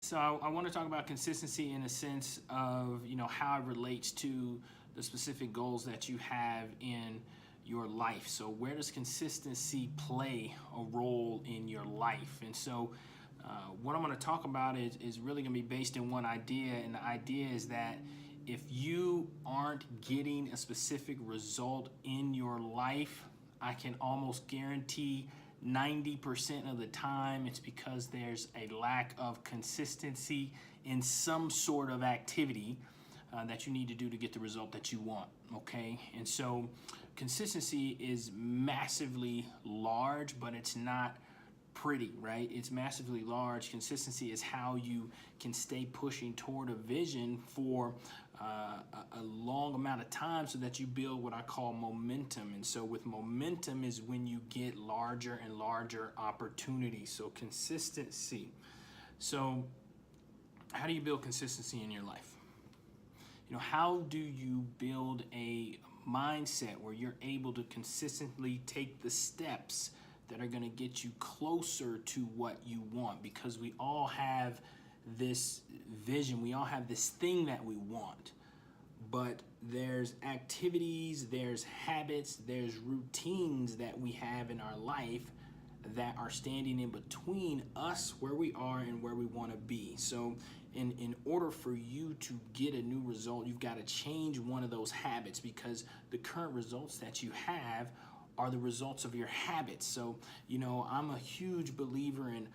So I want to talk about consistency in a sense of, how it relates to the specific goals that you have in your life. So where does consistency play a role in your life? And so what I'm going to talk about is really going to be based in one idea. And the idea is that if you aren't getting a specific result in your life, I can almost guarantee 90% of the time it's because there's a lack of consistency in some sort of activity that you need to do to get the result that you want. Okay, and so consistency is massively large, but it's not pretty, right? It's massively large. Consistency is how you can stay pushing toward a vision for a long amount of time so that you build what I call momentum. And so with momentum is when you get larger and larger opportunities. So consistency. So how do you build consistency in your life? How do you build a mindset where you're able to consistently take the steps that are going to get you closer to what you want? Because we all have this vision, we all have this thing that we want, but there's activities, there's habits, there's routines that we have in our life that are standing in between us where we are and where we want to be. So in order for you to get a new result, you've got to change one of those habits, because the current results that you have are the results of your habits. So, I'm a huge believer in,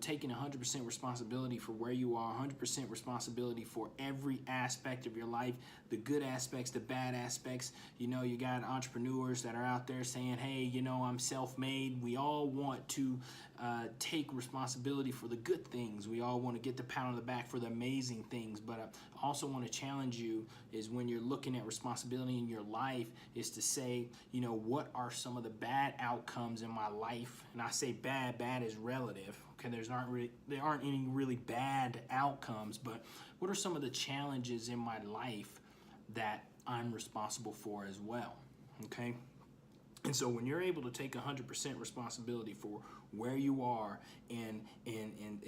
taking 100% responsibility for where you are, 100% responsibility for every aspect of your life, the good aspects, the bad aspects. You got entrepreneurs that are out there saying, hey, I'm self-made. We all want to take responsibility for the good things. We all want to get the pat on the back for the amazing things. But I also want to challenge you is when you're looking at responsibility in your life is to say, what are some of the bad outcomes in my life? And I say bad is relative. Okay, there aren't any really bad outcomes, but what are some of the challenges in my life that I'm responsible for as well? Okay. And so when you're able to take 100% responsibility for where you are and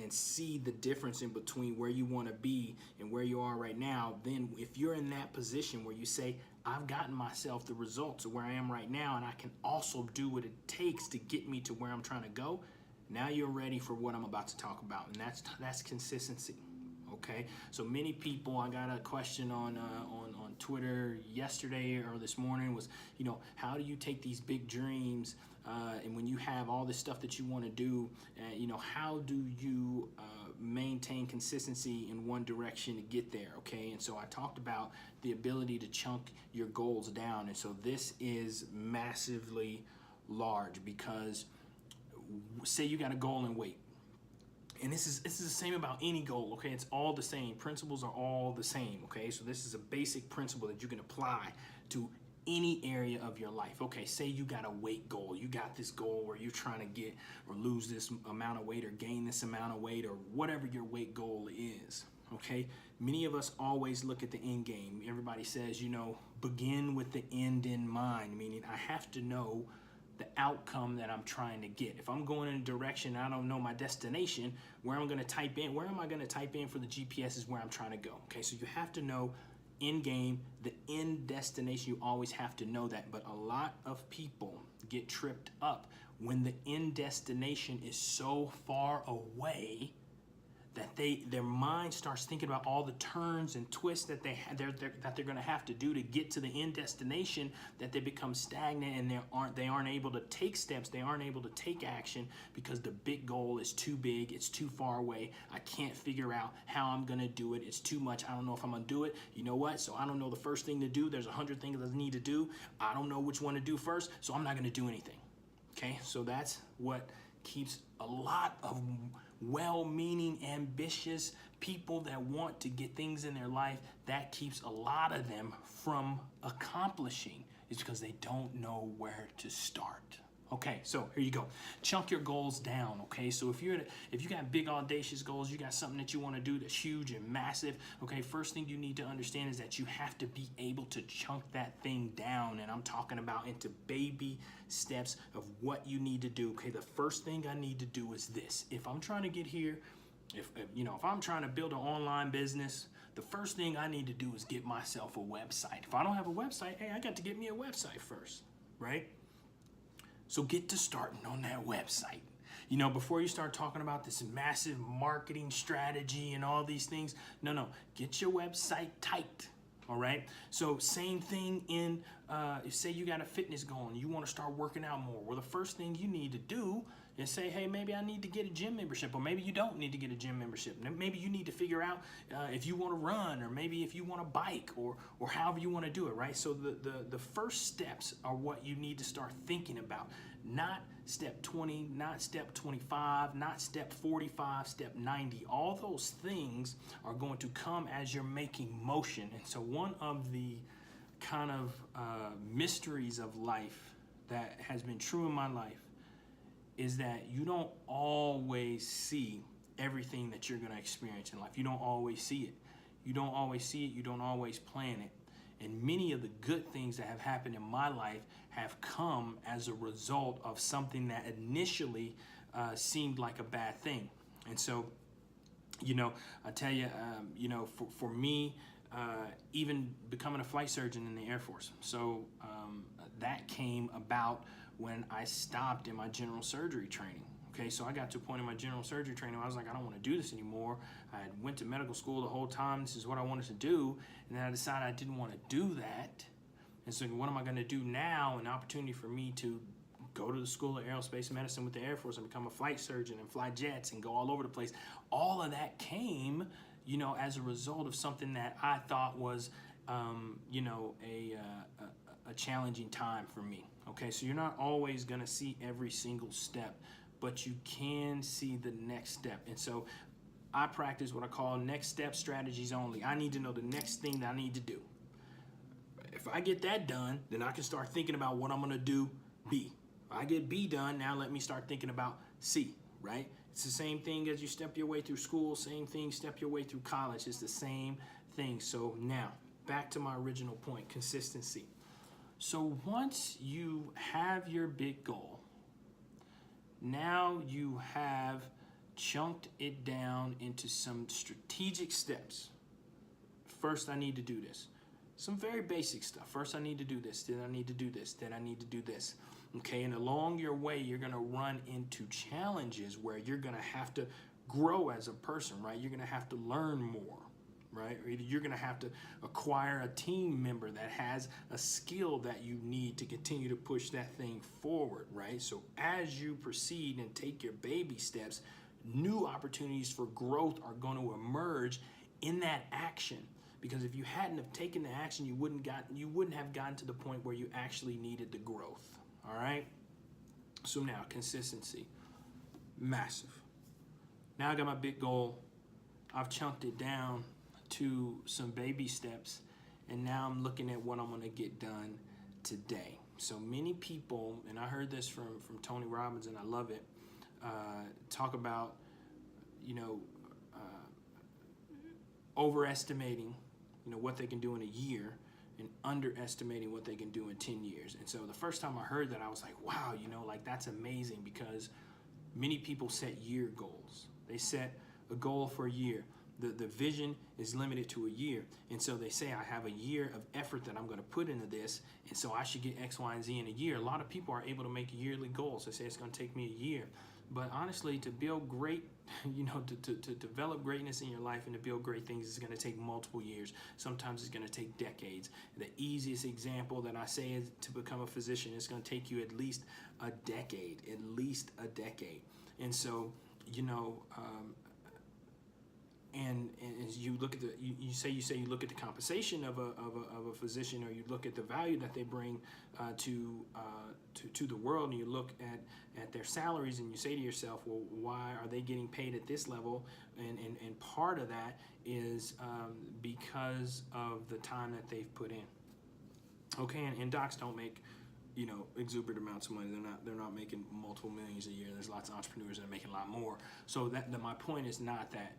see the difference in between where you want to be and where you are right now, then if you're in that position where you say, I've gotten myself the results of where I am right now, and I can also do what it takes to get me to where I'm trying to go, now you're ready for what I'm about to talk about, and that's consistency. Okay, so many people, I got a question on Twitter yesterday or this morning was, how do you take these big dreams and when you have all this stuff that you want to do, how do you maintain consistency in one direction to get there? Okay, and so I talked about the ability to chunk your goals down, and so this is massively large because say you got a goal in weight. And this is the same about any goal, okay? It's all the same. Principles are all the same, okay? So this is a basic principle that you can apply to any area of your life. Okay, say you got a weight goal. You got this goal where you're trying to get or lose this amount of weight or gain this amount of weight or whatever your weight goal is, okay? Many of us always look at the end game. Everybody says, begin with the end in mind, meaning I have to know the outcome that I'm trying to get. If I'm going in a direction and I don't know my destination, where am I going to type in for the GPS is where I'm trying to go. Okay, so you have to know end game, the end destination. You always have to know that. But a lot of people get tripped up when the end destination is so far away that their mind starts thinking about all the turns and twists that they're going to have to do to get to the end destination, that they become stagnant and they aren't able to take steps, they aren't able to take action because the big goal is too big, it's too far away. I can't figure out how I'm going to do it. It's too much. I don't know if I'm going to do it. You know what? So I don't know the first thing to do. There's 100 things that I need to do. I don't know which one to do first, so I'm not going to do anything. Okay? So that's what keeps a lot of well-meaning, ambitious people that want to get things in their life, that keeps a lot of them from accomplishing, is because they don't know where to start. Okay, so here you go. Chunk your goals down, okay? So if you got big, audacious goals, you got something that you want to do that's huge and massive, okay, first thing you need to understand is that you have to be able to chunk that thing down, and I'm talking about into baby steps of what you need to do, okay? The first thing I need to do is this. If I'm trying to get here If I'm trying to build an online business, the first thing I need to do is get myself a website. If I don't have a website, hey, I got to get me a website first, right? So get to starting on that website. Before you start talking about this massive marketing strategy and all these things, no, get your website tight. All right. So same thing in, say you got a fitness goal and you want to start working out more. Well, the first thing you need to do is say, hey, maybe I need to get a gym membership, or maybe you don't need to get a gym membership. Maybe you need to figure out if you want to run, or maybe if you want to bike, or however you want to do it. Right. So the first steps are what you need to start thinking about. Not step 20, not step 25, not step 45, step 90. All those things are going to come as you're making motion. And so one of the kind of mysteries of life that has been true in my life is that you don't always see everything that you're going to experience in life. You don't always see it. You don't always see it. You don't always plan it. And many of the good things that have happened in my life have come as a result of something that initially seemed like a bad thing. And so, I tell you, for me, even becoming a flight surgeon in the Air Force. So that came about when I stopped in my general surgery training. Okay, so I got to a point in my general surgery training where I was like, I don't want to do this anymore. I went to medical school the whole time. This is what I wanted to do. And then I decided I didn't want to do that. And so what am I going to do now? An opportunity for me to go to the School of Aerospace Medicine with the Air Force and become a flight surgeon and fly jets and go all over the place. All of that came, as a result of something that I thought was, a challenging time for me. Okay, so you're not always going to see every single step, but you can see the next step. And so I practice what I call next step strategies only. I need to know the next thing that I need to do. If I get that done, then I can start thinking about what I'm going to do B. If I get B done, now let me start thinking about C, right? It's the same thing as you step your way through school, same thing, step your way through college. It's the same thing. So now, back to my original point, consistency. So once you have your big goal, now you have chunked it down into some strategic steps. First, I need to do this. Some very basic stuff. First, I need to do this. Then I need to do this. Then I need to do this. Okay, and along your way, you're going to run into challenges where you're going to have to grow as a person, right? You're going to have to learn more, right? Or either you're going to have to acquire a team member that has a skill that you need to continue to push that thing forward, right? So as you proceed and take your baby steps, new opportunities for growth are going to emerge in that action. Because if you hadn't have taken the action, you wouldn't have gotten to the point where you actually needed the growth. All right? So now, consistency. Massive. Now I got my big goal. I've chunked it down to some baby steps. And now I'm looking at what I'm going to get done today. So many people, and I heard this from Tony Robbins, and I love it, talk about, overestimating what they can do in a year and underestimating what they can do in 10 years. And so the first time I heard that, I was like, wow, that's amazing, because many people set year goals. They set a goal for a year. The vision is limited to a year. And so they say, I have a year of effort that I'm going to put into this, and so I should get X, Y, and Z in a year. A lot of people are able to make yearly goals. They say it's going to take me a year. But honestly, to build great, to develop greatness in your life and to build great things is going to take multiple years. Sometimes it's going to take decades. The easiest example that I say is to become a physician. It's going to take you at least a decade, And so, and as you look at you look at the compensation of a physician, or you look at the value that they bring to the world, and you look at their salaries, and you say to yourself, well, why are they getting paid at this level? And part of that is because of the time that they've put in. Okay, and docs don't make exuberant amounts of money. They're not making multiple millions a year. There's lots of entrepreneurs that are making a lot more. So that my point is not that.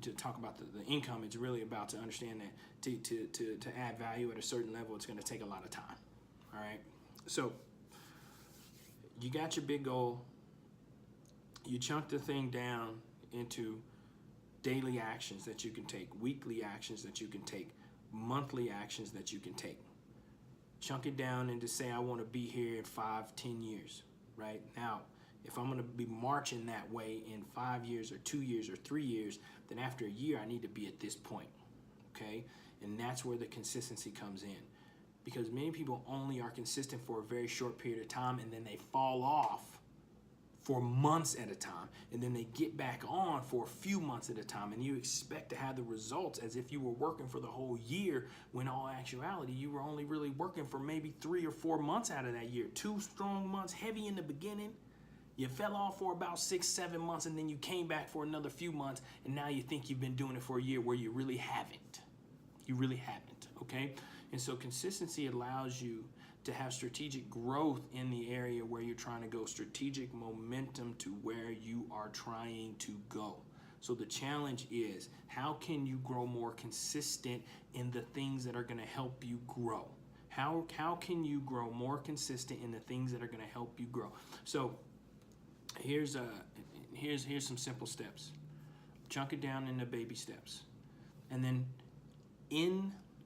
To talk about the income, it's really about to understand that to add value at a certain level, it's going to take a lot of time. All right. So you got your big goal. You chunk the thing down into daily actions that you can take, weekly actions that you can take, monthly actions that you can take. Chunk it down and to say, I want to be here in 5-10 years, right? Now, if I'm going to be marching that way in 5 years or 2 years or 3 years, then after a year, I need to be at this point, okay? And that's where the consistency comes in, because many people only are consistent for a very short period of time, and then they fall off for months at a time, and then they get back on for a few months at a time, and you expect to have the results as if you were working for the whole year, when in all actuality you were only really working for maybe 3 or 4 months out of that year. 2 strong months, heavy in the beginning. You fell off for about 6-7 months, and then you came back for another few months, and now you think you've been doing it for a year, where you really haven't. You really haven't, okay? And so consistency allows you to have strategic growth in the area where you're trying to go, strategic momentum to where you are trying to go. So the challenge is, how can you grow more consistent in the things that are going to help you grow? How can you grow more consistent in the things that are going to help you grow? So here's some simple steps. Chunk it down into baby steps. And then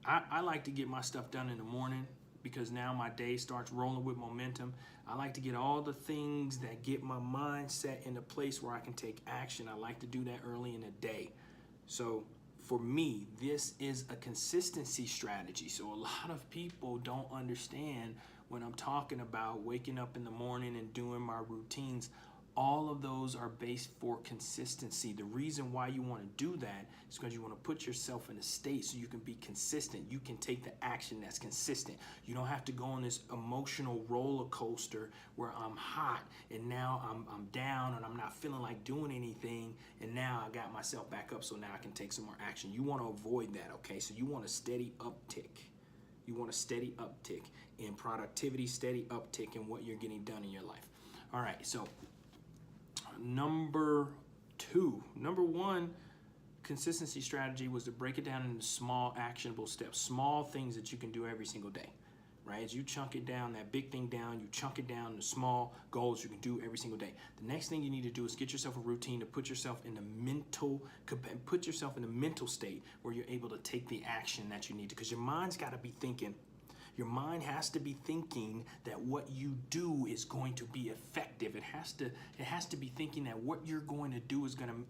I like to get my stuff done in the morning, because now my day starts rolling with momentum. I like to get all the things that get my mindset in a place where I can take action. I like to do that early in the day. So for me, this is a consistency strategy. So a lot of people don't understand when I'm talking about waking up in the morning and doing my routines. All of those are based for consistency. The reason why you want to do that is because you want to put yourself in a state so you can be consistent. You can take the action that's consistent. You don't have to go on this emotional roller coaster where I'm hot and now I'm down and I'm not feeling like doing anything, and now I got myself back up, so now I can take some more action. You want to avoid that, okay? So you want a steady uptick. You want a steady uptick in productivity, steady uptick in what you're getting done in your life. All right, so number one consistency strategy was to break it down into small actionable steps, small things that you can do every single day, right? As you chunk it down, that big thing down, you chunk it down into small goals you can do every single day. The next thing you need to do is get yourself a routine to put yourself in a mental state where you're able to take the action that you need to, because your mind's got to be thinking. Your mind has to be thinking that what you do is going to be effective. It has to be thinking that what you're going to do is going to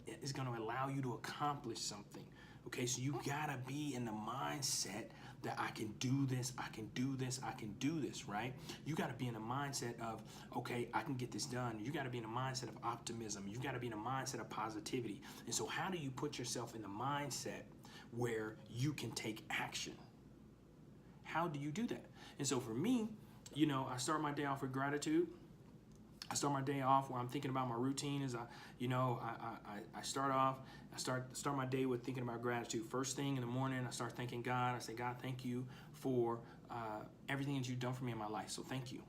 allow you to accomplish something. Okay, so you gotta be in the mindset that I can do this, I can do this, I can do this, right? You gotta be in a mindset of, okay, I can get this done. You gotta be in a mindset of optimism. You gotta be in a mindset of positivity. And so how do you put yourself in the mindset where you can take action? How do you do that? And so for me, I start my day off with gratitude. I start my day off where I'm thinking about my routine. Is I start my day with thinking about gratitude. First thing in the morning, I start thanking God. I say, God, thank you for everything that you've done for me in my life. So thank you.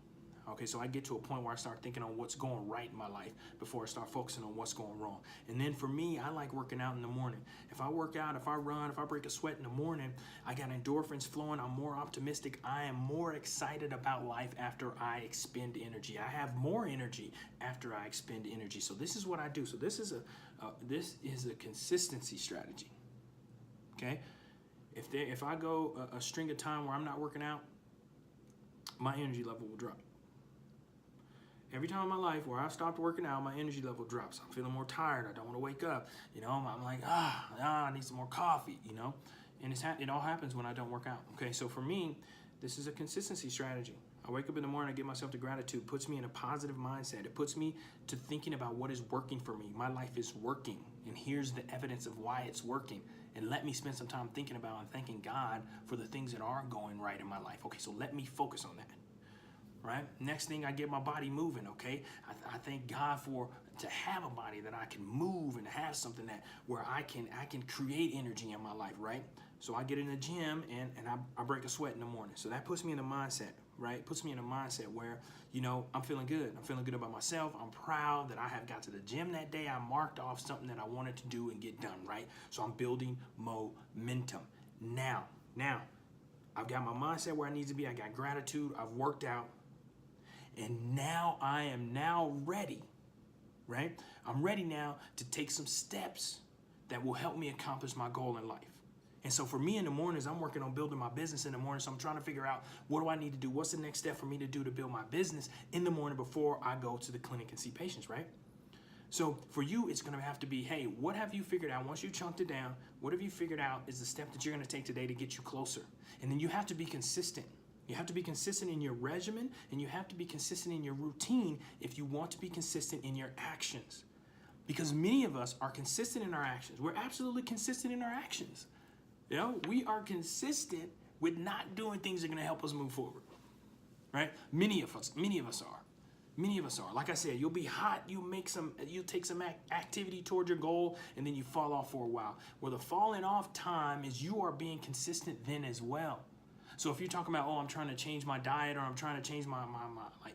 Okay, so I get to a point where I start thinking on what's going right in my life before I start focusing on what's going wrong. And then for me, I like working out in the morning. If I work out, if I run, if I break a sweat in the morning, I got endorphins flowing. I'm more optimistic. I am more excited about life after I expend energy. I have more energy after I expend energy. So this is what I do. So this is a consistency strategy. Okay, if I go a string of time where I'm not working out, my energy level will drop. Every time in my life where I've stopped working out, my energy level drops. I'm feeling more tired. I don't want to wake up. I'm like, I need some more coffee, And it all happens when I don't work out. Okay, so for me, this is a consistency strategy. I wake up in the morning, I get myself to gratitude, puts me in a positive mindset. It puts me to thinking about what is working for me. My life is working, and here's the evidence of why it's working. And let me spend some time thinking about and thanking God for the things that are going right in my life. Okay, so let me focus on that. Right? Next thing, I get my body moving, okay? I thank God to have a body that I can move and have something where I can create energy in my life, right? So I get in the gym and I break a sweat in the morning. So that puts me in a mindset, right? Puts me in a mindset where, I'm feeling good. I'm feeling good about myself. I'm proud that I have got to the gym that day. I marked off something that I wanted to do and get done, right? So I'm building momentum. Now, I've got my mindset where I need to be. I got gratitude. I've worked out. And now I am ready, right? I'm ready now to take some steps that will help me accomplish my goal in life. And so for me in the mornings, I'm working on building my business in the morning. So I'm trying to figure out, what do I need to do? What's the next step for me to do to build my business in the morning before I go to the clinic and see patients, right? So for you, it's going to have to be, hey, what have you figured out? Once you chunked it down, what have you figured out is the step that you're going to take today to get you closer? And then you have to be consistent. You have to be consistent in your regimen, and you have to be consistent in your routine if you want to be consistent in your actions. Because many of us are consistent in our actions. We're absolutely consistent in our actions. You know, we are consistent with not doing things that are going to help us move forward, right? Many of us are. Many of us are. Like I said, you'll be hot, you'll take some activity toward your goal, and then you fall off for a while. Well, the falling off time is you are being consistent then as well. So if you're talking about, oh, I'm trying to change my diet, or I'm trying to change my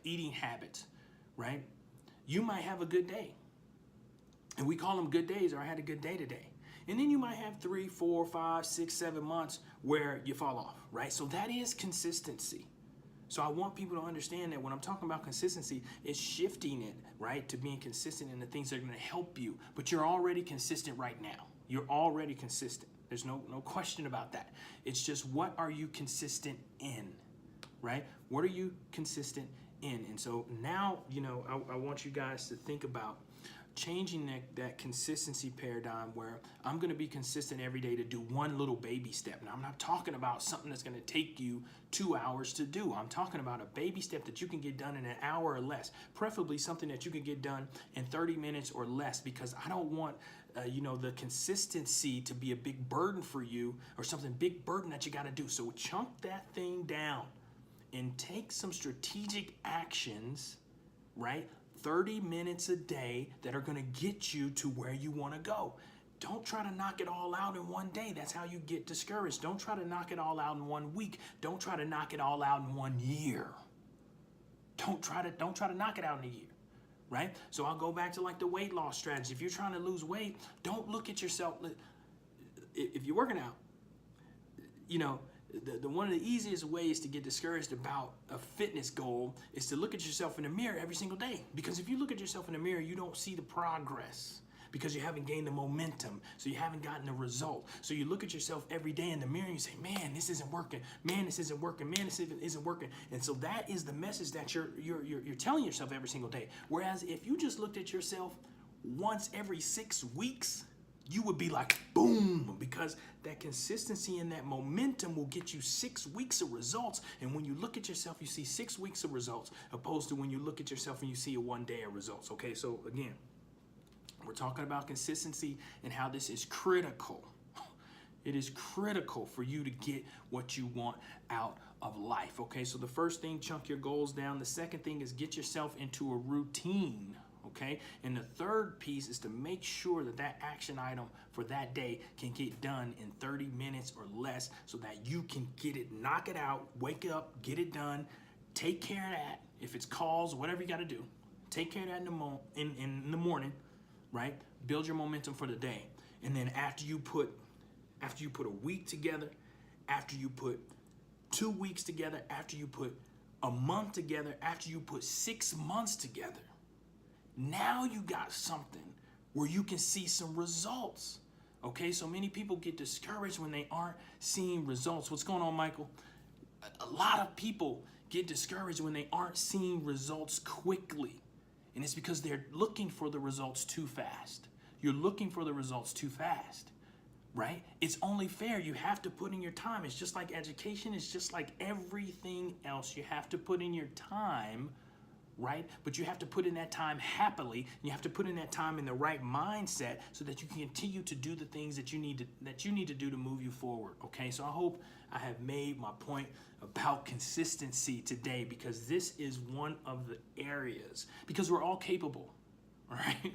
eating habits, right? You might have a good day. And we call them good days, or I had a good day today. And then you might have 3, 4, 5, 6, 7 months where you fall off, right? So that is consistency. So I want people to understand that when I'm talking about consistency, it's shifting it, right, to being consistent in the things that are going to help you. But you're already consistent right now. You're already consistent. There's no question about that. It's just, what are you consistent in, right? What are you consistent in? And so now, you know, I want you guys to think about changing that consistency paradigm where I'm going to be consistent every day to do one little baby step. Now, I'm not talking about something that's going to take you 2 hours to do. I'm talking about a baby step that you can get done in an hour or less, preferably something that you can get done in 30 minutes or less, because I don't want the consistency to be a big burden for you, or something big burden that you got to do. So chunk that thing down and take some strategic actions, right? 30 minutes a day that are going to get you to where you want to go. Don't try to knock it all out in one day. That's how you get discouraged. Don't try to knock it all out in 1 week. Don't try to knock it all out in 1 year. Don't try to knock it out in a year, right? So I'll go back to like the weight loss strategy. If you're trying to lose weight, don't look at yourself. If you're working out, you know, the one of the easiest ways to get discouraged about a fitness goal is to look at yourself in the mirror every single day. Because if you look at yourself in the mirror, you don't see the progress, because you haven't gained the momentum, so you haven't gotten the result. So you look at yourself every day in the mirror and you say, man, this isn't working. Man, this isn't working. Man, this isn't working. And so that is the message that you're telling yourself every single day. Whereas if you just looked at yourself once every 6 weeks, you would be like, boom, because that consistency and that momentum will get you 6 weeks of results. And when you look at yourself, you see 6 weeks of results, opposed to when you look at yourself and you see a 1 day of results. Okay, so again, we're talking about consistency and how this is critical. It is critical for you to get what you want out of life. Okay, so the first thing, chunk your goals down. The second thing is get yourself into a routine. Okay, and the third piece is to make sure that action item for that day can get done in 30 minutes or less, so that you can get it, knock it out, wake up, get it done, take care of that. If it's calls, whatever you got to do, take care of that in the morning, right? Build your momentum for the day. And then after you put a week together, after you put 2 weeks together, after you put a month together, after you put 6 months together, now you got something where you can see some results. Okay, so many people get discouraged when they aren't seeing results. What's going on, Michael? A lot of people get discouraged when they aren't seeing results quickly. And it's because they're looking for the results too fast. You're looking for the results too fast, right? It's only fair. You have to put in your time. It's just like education. It's just like everything else. You have to put in your time, right? But you have to put in that time happily. You have to put in that time in the right mindset, so that you can continue to do the things that you need to do to move you forward. Okay, so I hope I have made my point about consistency today, because this is one of the areas, because we're all capable, right?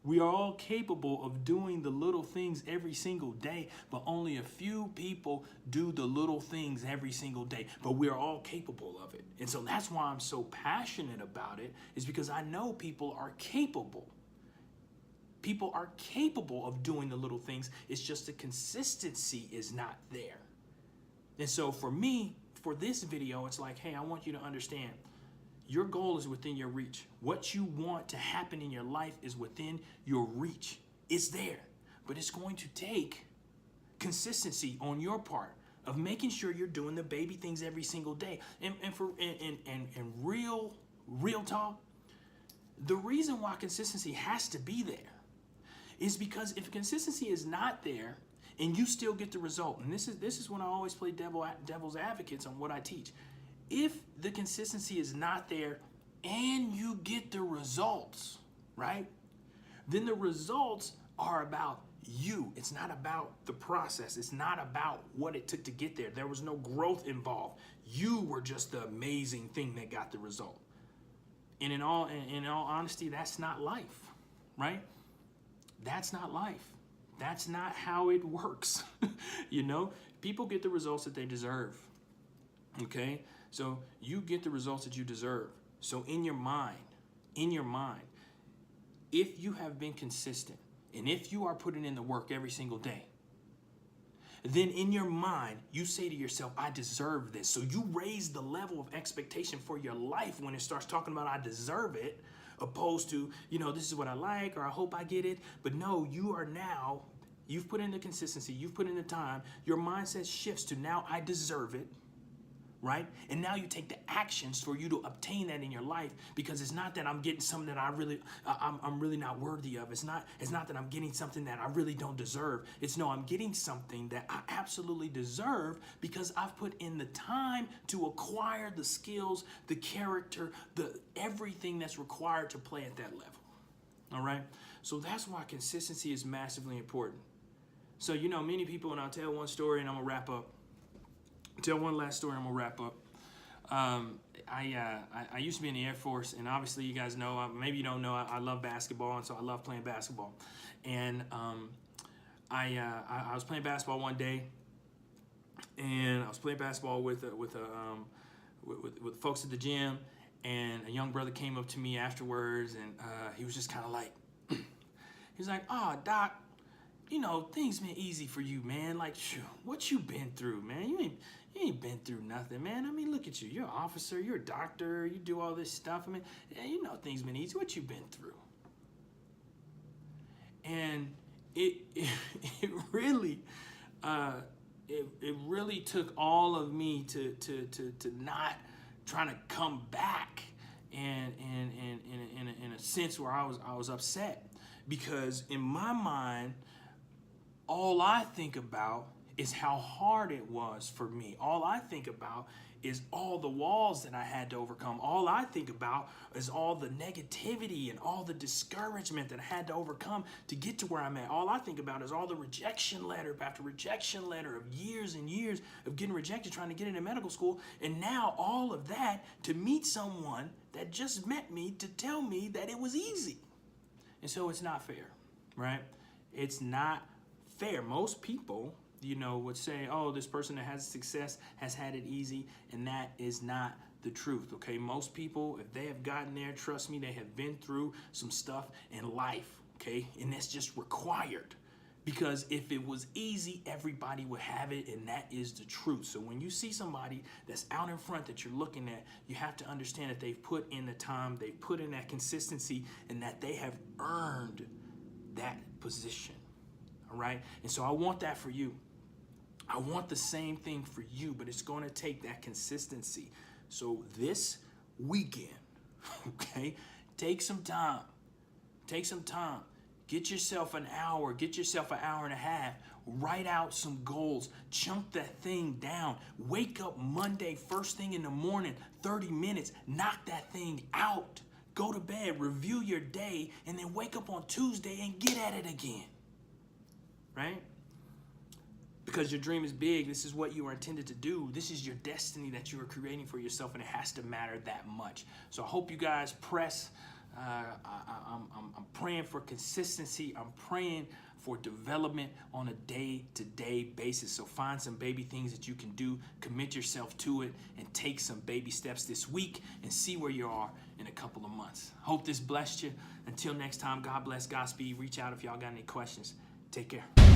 We are all capable of doing the little things every single day, but only a few people do the little things every single day. But we are all capable of it. And so that's why I'm so passionate about it, is because I know people are capable. People are capable of doing the little things. It's just the consistency is not there. And so for me, for this video, it's like, hey, I want you to understand, your goal is within your reach. What you want to happen in your life is within your reach. It's there. but it's going to take consistency on your part of making sure you're doing the baby things every single day. And real talk, the reason why consistency has to be there is because if consistency is not there and you still get the result, and this is when I always play devil's advocates on what I teach. If the consistency is not there and you get the results, right? Then the results are about you. It's not about the process. It's not about what it took to get there. There was no growth involved. You were just the amazing thing that got the result. And in all honesty, that's not life, right? That's not life. That's not how it works. You know, people get the results that they deserve. Okay? So you get the results that you deserve. So in your mind, if you have been consistent and if you are putting in the work every single day, then in your mind, you say to yourself, I deserve this. So you raise the level of expectation for your life when it starts talking about I deserve it, opposed to, you know, this is what I like, or I hope I get it. But no, you've put in the consistency, you've put in the time, your mindset shifts to now I deserve it, right? And now you take the actions for you to obtain that in your life, because it's not that I'm getting something that I'm really not worthy of. It's not that I'm getting something that I really don't deserve. It's no, I'm getting something that I absolutely deserve because I've put in the time to acquire the skills, the character, everything that's required to play at that level. All right? So that's why consistency is massively important. So, you know, many people, and I'll tell one story and I'm gonna wrap up. Tell one last story, I'm gonna wrap up. I used to be in the Air Force, and obviously you guys know, maybe you don't know, I love basketball, and so I love playing basketball. And I was playing basketball one day, and I was playing basketball with folks at the gym, and a young brother came up to me afterwards, and he was just kind of like, he was like, "Oh, Doc, you know, things been easy for you, man. Like, what you been through, man? You ain't been through nothing, man. I mean, look at you. You're an officer. You're a doctor. You do all this stuff. I mean, yeah, you know things been easy. What you been through?" And it really took all of me to not trying to come back and in a sense where I was upset, because in my mind, all I think about is how hard it was for me. All I think about is all the walls that I had to overcome. All I think about is all the negativity and all the discouragement that I had to overcome to get to where I'm at. All I think about is all the rejection letter after rejection letter of years and years of getting rejected, trying to get into medical school. And now all of that to meet someone that just met me to tell me that it was easy. And so it's not fair, right? It's not fair. Most people, you know, would say, oh, this person that has success has had it easy, and that is not the truth, okay? Most people, if they have gotten there, trust me, they have been through some stuff in life, okay? And that's just required, because if it was easy, everybody would have it, and that is the truth. So when you see somebody that's out in front that you're looking at, you have to understand that they've put in the time, they've put in that consistency, and that they have earned that position. All right? And so I want that for you. I want the same thing for you, but it's going to take that consistency. So this weekend, okay, take some time. Take some time. Get yourself an hour. Get yourself an hour and a half. Write out some goals. Chunk that thing down. Wake up Monday, first thing in the morning, 30 minutes. Knock that thing out. Go to bed, review your day, and then wake up on Tuesday and get at it again. Right? Because your dream is big. This is what you are intended to do. This is your destiny that you are creating for yourself, and it has to matter that much. So I hope you guys press. I'm praying for consistency. I'm praying for development on a day-to-day basis. So find some baby things that you can do, commit yourself to it, and take some baby steps this week and see where you are in a couple of months. Hope this blessed you. Until next time, God bless, Godspeed. Reach out if y'all got any questions. Take care.